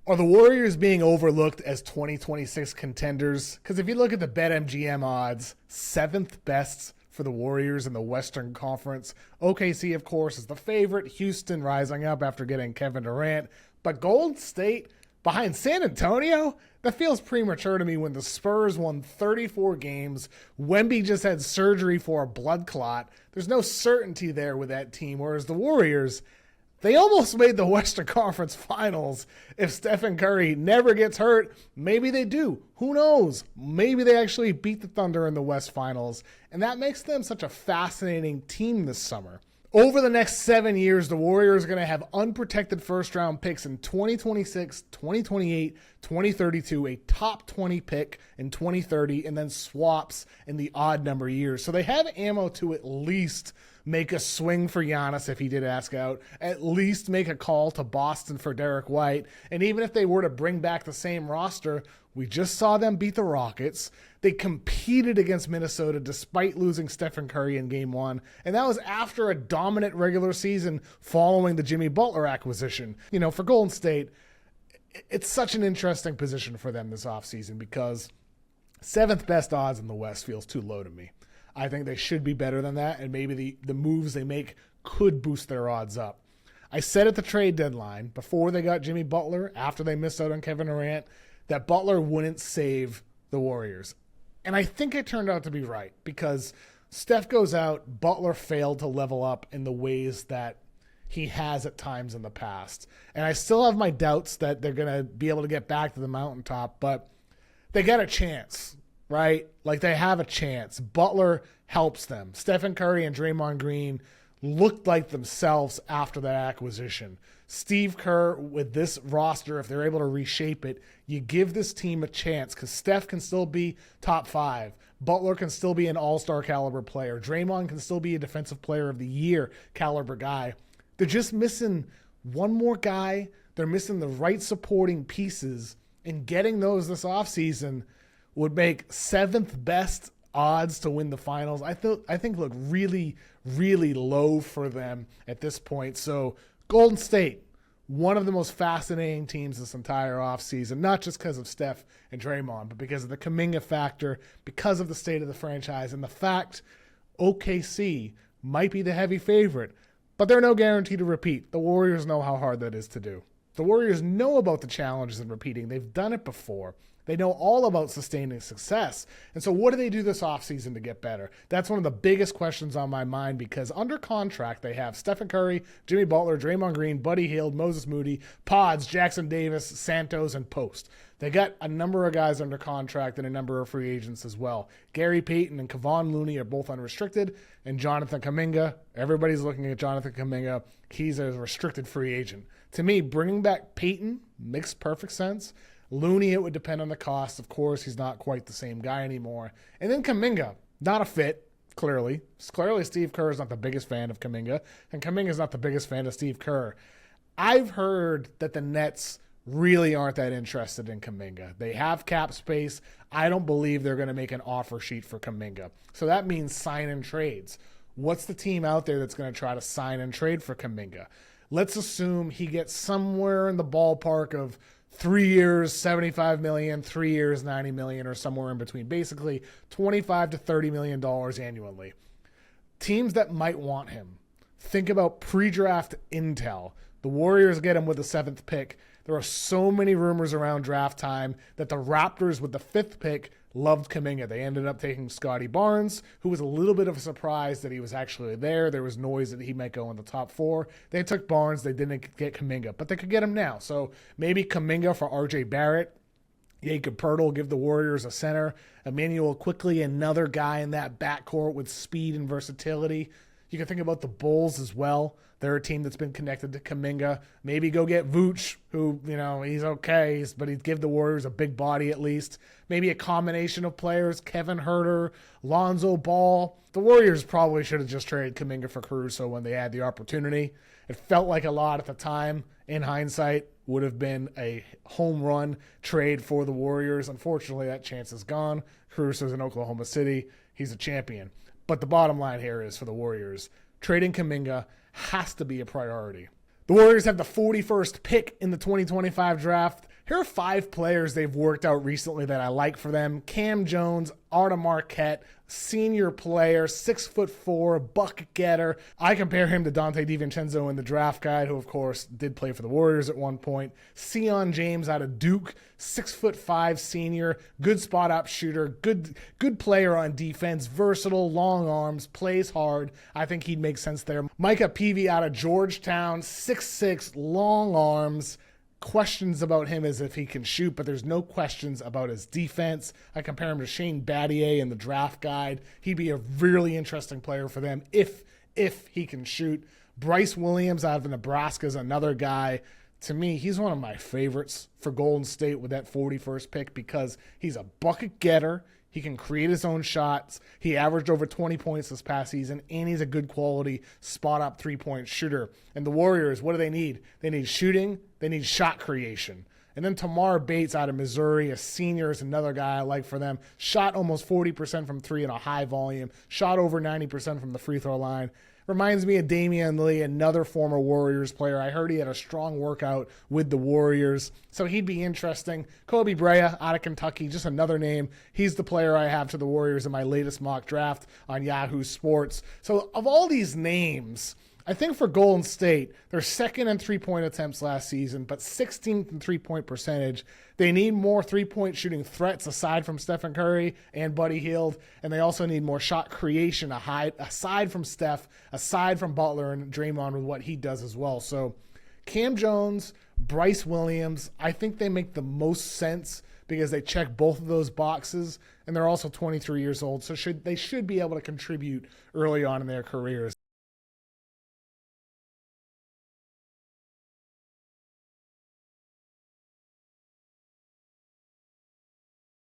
Are the Warriors being overlooked as 2026 contenders? Because if you look at the BetMGM odds, 7th best for the Warriors in the Western Conference. OKC, of course, is the favorite. Houston rising up after getting Kevin Durant. But Golden State behind San Antonio? That feels premature to me when the Spurs won 34 games. Wemby just had surgery for a blood clot. There's no certainty there with that team, whereas the Warriors, they almost made the Western Conference Finals. If Stephen Curry never gets hurt, maybe they do. Who knows? Maybe they actually beat the Thunder in the West Finals, and that makes them such a fascinating team this summer. Over the next 7 years, the Warriors are going to have unprotected first-round picks in 2026, 2028, 2032, a top 20 pick in 2030, and then swaps in the odd number years. So they have ammo to at least make a swing for Giannis if he did ask out, at least make a call to Boston for Derek White. And even if they were to bring back the same roster, we just saw them beat the Rockets. They competed against Minnesota despite losing Stephen Curry in Game 1, and that was after a dominant regular season following the Jimmy Butler acquisition. You know, for Golden State, it's such an interesting position for them this offseason because 7th best odds in the West feels too low to me. I think they should be better than that, and maybe the moves they make could boost their odds up. I said at the trade deadline, before they got Jimmy Butler, after they missed out on Kevin Durant, that Butler wouldn't save the Warriors. And I think I turned out to be right because Steph goes out, Butler failed to level up in the ways that he has at times in the past. And I still have my doubts that they're going to be able to get back to the mountaintop, but they got a chance, right? Like they have a chance. Butler helps them. Stephen Curry and Draymond Green looked like themselves after that acquisition. Steve Kerr, with this roster, if they're able to reshape it, you give this team a chance because Steph can still be top 5. Butler can still be an all-star caliber player. Draymond can still be a defensive player of the year caliber guy. They're just missing one more guy. They're missing the right supporting pieces, and getting those this offseason would make 7th best odds to win the finals. I think look really, really low for them at this point. So Golden State, one of the most fascinating teams this entire offseason, not just because of Steph and Draymond, but because of the Kuminga factor, because of the state of the franchise, and the fact OKC might be the heavy favorite, but they're no guarantee to repeat. The Warriors know how hard that is to do. The Warriors know about the challenges in repeating. They've done it before. They know all about sustaining success. And so what do they do this offseason to get better? That's one of the biggest questions on my mind because under contract they have Stephen Curry, Jimmy Butler, Draymond Green, Buddy Hield, Moses Moody, Pods, Jackson Davis, Santos, and Post. They got a number of guys under contract and a number of free agents as well. Gary Payton and Kevon Looney are both unrestricted, and Jonathan Kuminga, everybody's looking at Jonathan Kuminga. He's a restricted free agent. To me, bringing back Payton makes perfect sense. Looney, it would depend on the cost. Of course, he's not quite the same guy anymore. And then Kuminga, not a fit, clearly. Clearly, Steve Kerr is not the biggest fan of Kuminga, and Kuminga is not the biggest fan of Steve Kerr. I've heard that the Nets really aren't that interested in Kuminga. They have cap space. I don't believe they're going to make an offer sheet for Kuminga. So that means sign and trades. What's the team out there that's going to try to sign and trade for Kuminga? Let's assume he gets somewhere in the ballpark of 3 years, $75 million, 3 years, $90 million, or somewhere in between. Basically, $25 to $30 million annually. Teams that might want him. Think about pre-draft intel. The Warriors get him with the 7th pick. There are so many rumors around draft time that the Raptors with the 5th pick loved Kuminga. They ended up taking Scotty Barnes, who was a little bit of a surprise that he was actually there. There was noise that he might go in the top 4. They took Barnes. They didn't get Kuminga, but they could get him now. So maybe Kuminga for RJ Barrett. Jakob Poeltl give the Warriors a center. Emmanuel Quickley, another guy in that backcourt with speed and versatility. You can think about the Bulls as well. They're a team that's been connected to Kuminga. Maybe go get Vooch, who, he's okay, but he'd give the Warriors a big body at least. Maybe a combination of players, Kevin Huerter, Lonzo Ball. The Warriors probably should have just traded Kuminga for Caruso when they had the opportunity. It felt like a lot at the time. In hindsight, would have been a home run trade for the Warriors. Unfortunately, that chance is gone. Caruso's in Oklahoma City. He's a champion. But the bottom line here is for the Warriors, trading Kuminga has to be a priority. The Warriors have the 41st pick in the 2025 draft. Here are 5 players they've worked out recently that I like for them. Cam Jones, Artem Marquette, senior player, 6'4", bucket getter. I compare him to Dante DiVincenzo in the draft guide, who of course did play for the Warriors at one point. Sion James out of Duke, 6'5" senior, good spot up shooter, good player on defense, versatile, long arms, plays hard. I think he'd make sense there. Micah Peavy out of Georgetown, 6'6", long arms. Questions about him is if he can shoot, but there's no questions about his defense. I compare him to Shane Battier in the draft guide. He'd be a really interesting player for them if he can shoot. Bryce Williams out of Nebraska is another guy. To me, he's one of my favorites for Golden State with that 41st pick because he's a bucket getter. He can create his own shots. He averaged over 20 points this past season, and he's a good quality spot-up three-point shooter. And the Warriors, what do they need? They need shooting. They need shot creation. And then Tamar Bates out of Missouri, a senior, is another guy I like for them. Shot almost 40% from three in a high volume. Shot over 90% from the free throw line. Reminds me of Damian Lee, another former Warriors player. I heard he had a strong workout with the Warriors, so he'd be interesting. Kobe Bryant out of Kentucky, just another name. He's the player I have to the Warriors in my latest mock draft on Yahoo Sports. So of all these names, I think for Golden State, they're second in three-point attempts last season, but 16th in three-point percentage. They need more three-point shooting threats aside from Stephen Curry and Buddy Hield, and they also need more shot creation aside from Steph, aside from Butler and Draymond with what he does as well. So Cam Jones, Bryce Williams, I think they make the most sense because they check both of those boxes, and they're also 23 years old, so they should be able to contribute early on in their careers.